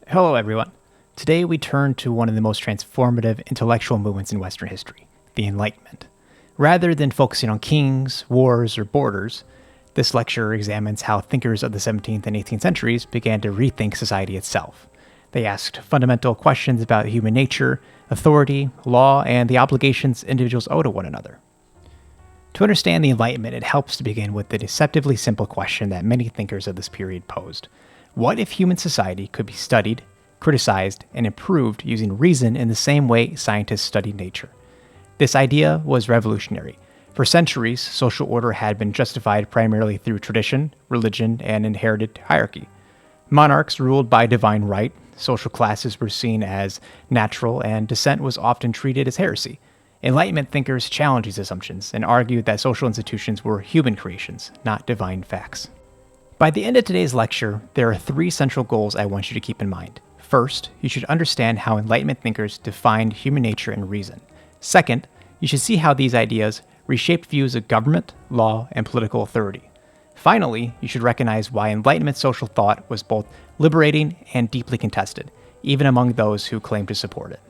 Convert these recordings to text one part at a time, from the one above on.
Hello, everyone. Today we turn to one of the most transformative intellectual movements in Western history, the Enlightenment. Rather than focusing on kings, wars, or borders, this lecture examines how thinkers of the 17th and 18th centuries began to rethink society itself. They asked fundamental questions about human nature, authority, law, and the obligations individuals owe to one another. To understand the Enlightenment, it helps to begin with the deceptively simple question that many thinkers of this period posed. What if human society could be studied, criticized, and improved using reason in the same way scientists study nature? This idea was revolutionary. For centuries, social order had been justified primarily through tradition, religion, and inherited hierarchy. Monarchs ruled by divine right, social classes were seen as natural, and dissent was often treated as heresy. Enlightenment thinkers challenged these assumptions and argued that social institutions were human creations, not divine facts. By the end of today's lecture, there are three central goals I want you to keep in mind. First, you should understand how Enlightenment thinkers defined human nature and reason. Second, you should see how these ideas reshaped views of government, law, and political authority. Finally, you should recognize why Enlightenment social thought was both liberating and deeply contested, even among those who claimed to support it.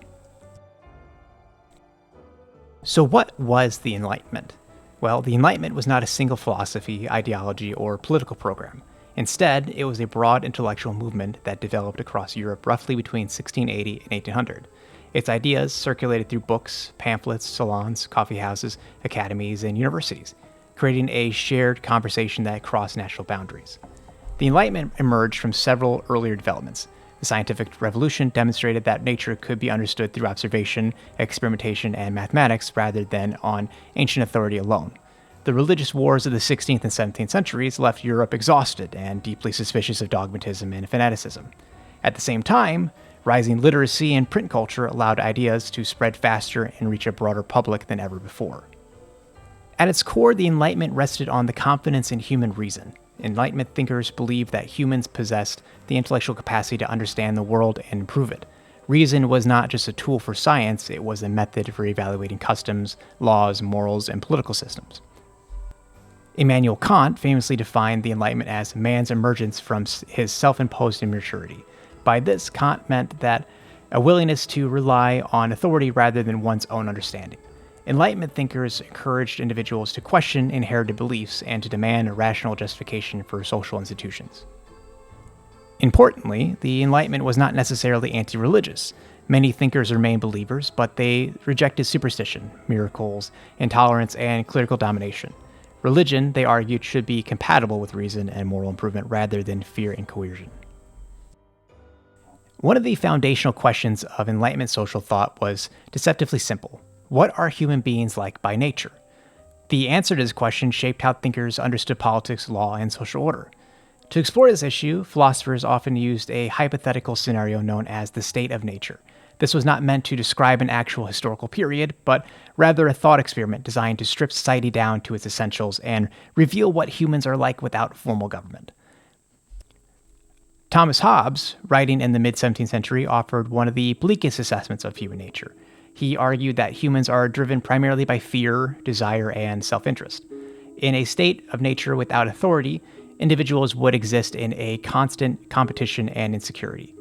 So what was the Enlightenment? Well, the Enlightenment was not a single philosophy, ideology, or political program. Instead, it was a broad intellectual movement that developed across Europe roughly between 1680 and 1800. Its ideas circulated through books, pamphlets, salons, coffee houses, academies, and universities, creating a shared conversation that crossed national boundaries. The Enlightenment emerged from several earlier developments. The scientific revolution demonstrated that nature could be understood through observation, experimentation, and mathematics rather than on ancient authority alone. The religious wars of the 16th and 17th centuries left Europe exhausted and deeply suspicious of dogmatism and fanaticism. At the same time, rising literacy and print culture allowed ideas to spread faster and reach a broader public than ever before. At its core, the Enlightenment rested on the confidence in human reason. Enlightenment thinkers believed that humans possessed the intellectual capacity to understand the world and improve it. Reason was not just a tool for science, it was a method for evaluating customs, laws, morals, and political systems. Immanuel Kant famously defined the Enlightenment as man's emergence from his self-imposed immaturity. By this, Kant meant that a willingness to rely on authority rather than one's own understanding. Enlightenment thinkers encouraged individuals to question inherited beliefs and to demand a rational justification for social institutions. Importantly, the Enlightenment was not necessarily anti-religious. Many thinkers remained believers, but they rejected superstition, miracles, intolerance, and clerical domination. Religion, they argued, should be compatible with reason and moral improvement rather than fear and coercion. One of the foundational questions of Enlightenment social thought was deceptively simple. What are human beings like by nature? The answer to this question shaped how thinkers understood politics, law, and social order. To explore this issue, philosophers often used a hypothetical scenario known as the state of nature. This was not meant to describe an actual historical period, but rather a thought experiment designed to strip society down to its essentials and reveal what humans are like without formal government. Thomas Hobbes, writing in the mid-17th century, offered one of the bleakest assessments of human nature. He argued that humans are driven primarily by fear, desire, and self-interest. In a state of nature without authority, individuals would exist in a constant competition and insecurity.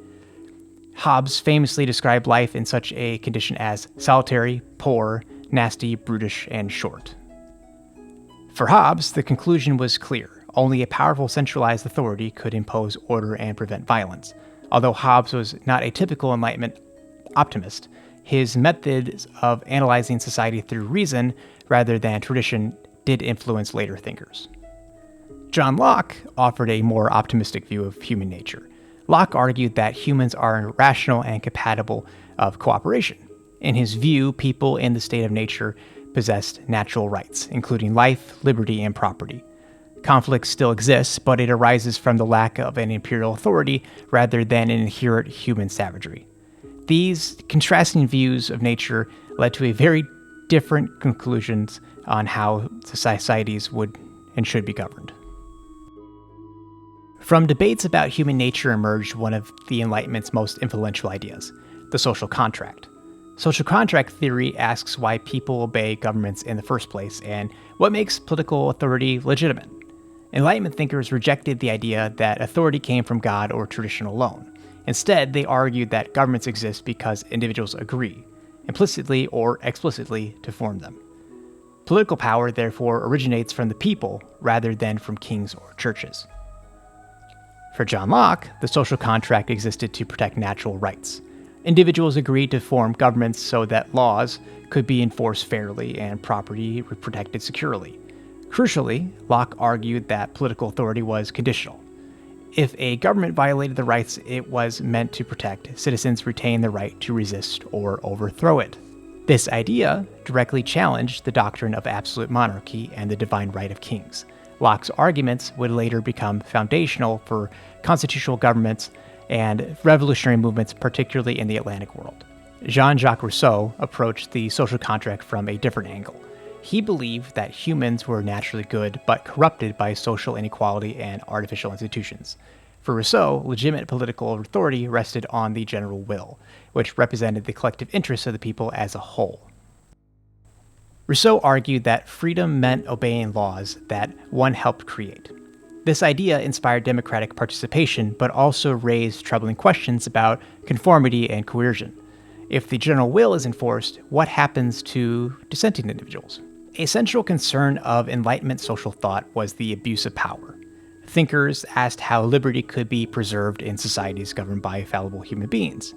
Hobbes famously described life in such a condition as solitary, poor, nasty, brutish, and short. For Hobbes, the conclusion was clear. Only a powerful centralized authority could impose order and prevent violence. Although Hobbes was not a typical Enlightenment optimist, his methods of analyzing society through reason rather than tradition did influence later thinkers. John Locke offered a more optimistic view of human nature. Locke argued that humans are rational and compatible of cooperation. In his view, people in the state of nature possessed natural rights, including life, liberty, and property. Conflict still exists, but it arises from the lack of an imperial authority rather than an inherent human savagery. These contrasting views of nature led to a very different conclusions on how societies would and should be governed. From debates about human nature emerged one of the Enlightenment's most influential ideas, the social contract. Social contract theory asks why people obey governments in the first place and what makes political authority legitimate. Enlightenment thinkers rejected the idea that authority came from God or tradition alone. Instead, they argued that governments exist because individuals agree, implicitly or explicitly, to form them. Political power, therefore, originates from the people rather than from kings or churches. For John Locke, the social contract existed to protect natural rights. Individuals agreed to form governments so that laws could be enforced fairly and property protected securely. Crucially, Locke argued that political authority was conditional. If a government violated the rights it was meant to protect, citizens retained the right to resist or overthrow it. This idea directly challenged the doctrine of absolute monarchy and the divine right of kings. Locke's arguments would later become foundational for constitutional governments and revolutionary movements, particularly in the Atlantic world. Jean-Jacques Rousseau approached the social contract from a different angle. He believed that humans were naturally good but corrupted by social inequality and artificial institutions. For Rousseau, legitimate political authority rested on the general will, which represented the collective interests of the people as a whole. Rousseau argued that freedom meant obeying laws that one helped create. This idea inspired democratic participation, but also raised troubling questions about conformity and coercion. If the general will is enforced, what happens to dissenting individuals? A central concern of Enlightenment social thought was the abuse of power. Thinkers asked how liberty could be preserved in societies governed by fallible human beings.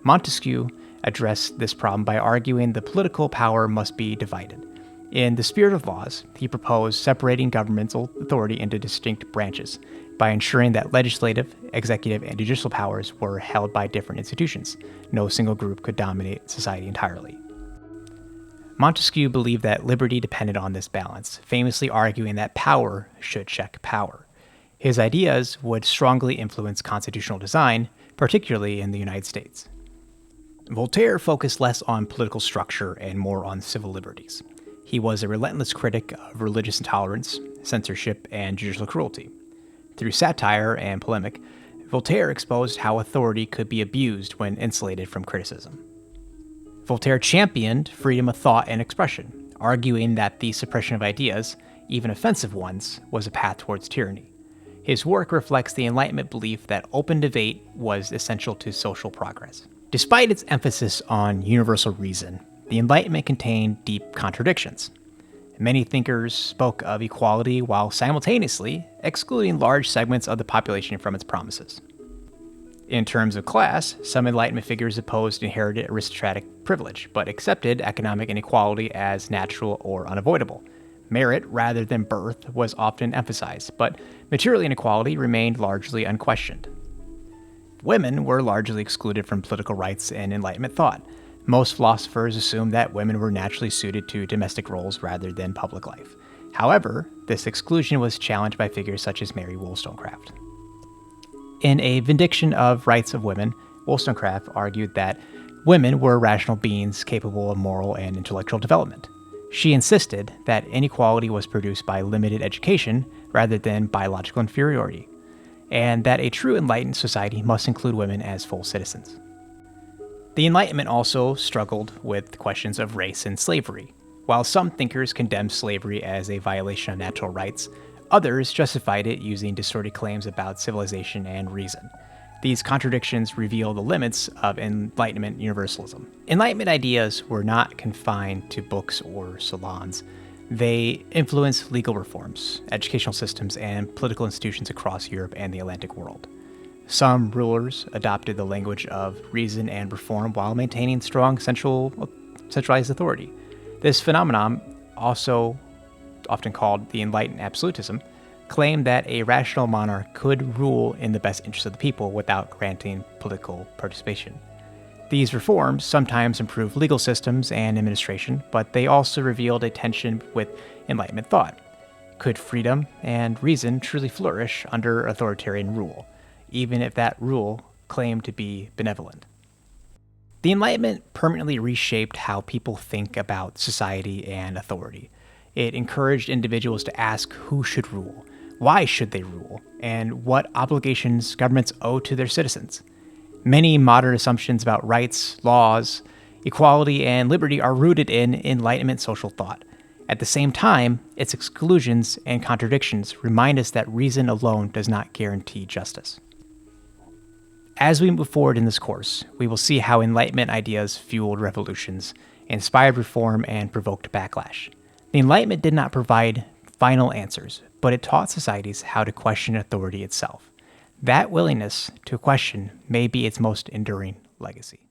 Montesquieu addressed this problem by arguing the political power must be divided. In The Spirit of Laws, he proposed separating governmental authority into distinct branches by ensuring that legislative, executive, and judicial powers were held by different institutions. No single group could dominate society entirely. Montesquieu believed that liberty depended on this balance, famously arguing that power should check power. His ideas would strongly influence constitutional design, particularly in the United States. Voltaire focused less on political structure and more on civil liberties. He was a relentless critic of religious intolerance, censorship, and judicial cruelty. Through satire and polemic, Voltaire exposed how authority could be abused when insulated from criticism. Voltaire championed freedom of thought and expression, arguing that the suppression of ideas, even offensive ones, was a path towards tyranny. His work reflects the Enlightenment belief that open debate was essential to social progress. Despite its emphasis on universal reason, the Enlightenment contained deep contradictions. Many thinkers spoke of equality while simultaneously excluding large segments of the population from its promises. In terms of class, some Enlightenment figures opposed inherited aristocratic privilege, but accepted economic inequality as natural or unavoidable. Merit rather than birth was often emphasized, but material inequality remained largely unquestioned. Women were largely excluded from political rights and Enlightenment thought. Most philosophers assumed that women were naturally suited to domestic roles rather than public life. However, this exclusion was challenged by figures such as Mary Wollstonecraft. In A Vindication of Rights of Women, Wollstonecraft argued that women were rational beings capable of moral and intellectual development. She insisted that inequality was produced by limited education rather than biological inferiority, and that a true enlightened society must include women as full citizens. The Enlightenment also struggled with questions of race and slavery. While some thinkers condemned slavery as a violation of natural rights, others justified it using distorted claims about civilization and reason. These contradictions reveal the limits of Enlightenment universalism. Enlightenment ideas were not confined to books or salons. They influenced legal reforms, educational systems, and political institutions across Europe and the Atlantic world. Some rulers adopted the language of reason and reform while maintaining strong centralized authority. This phenomenon, also often called the Enlightened absolutism, claimed that a rational monarch could rule in the best interest of the people without granting political participation. These reforms sometimes improved legal systems and administration, but they also revealed a tension with Enlightenment thought. Could freedom and reason truly flourish under authoritarian rule, even if that rule claimed to be benevolent? The Enlightenment permanently reshaped how people think about society and authority. It encouraged individuals to ask who should rule, why should they rule, and what obligations governments owe to their citizens. Many modern assumptions about rights, laws, equality, and liberty are rooted in Enlightenment social thought. At the same time, its exclusions and contradictions remind us that reason alone does not guarantee justice. As we move forward in this course, we will see how Enlightenment ideas fueled revolutions, inspired reform, and provoked backlash. The Enlightenment did not provide final answers, but it taught societies how to question authority itself. That willingness to question may be its most enduring legacy.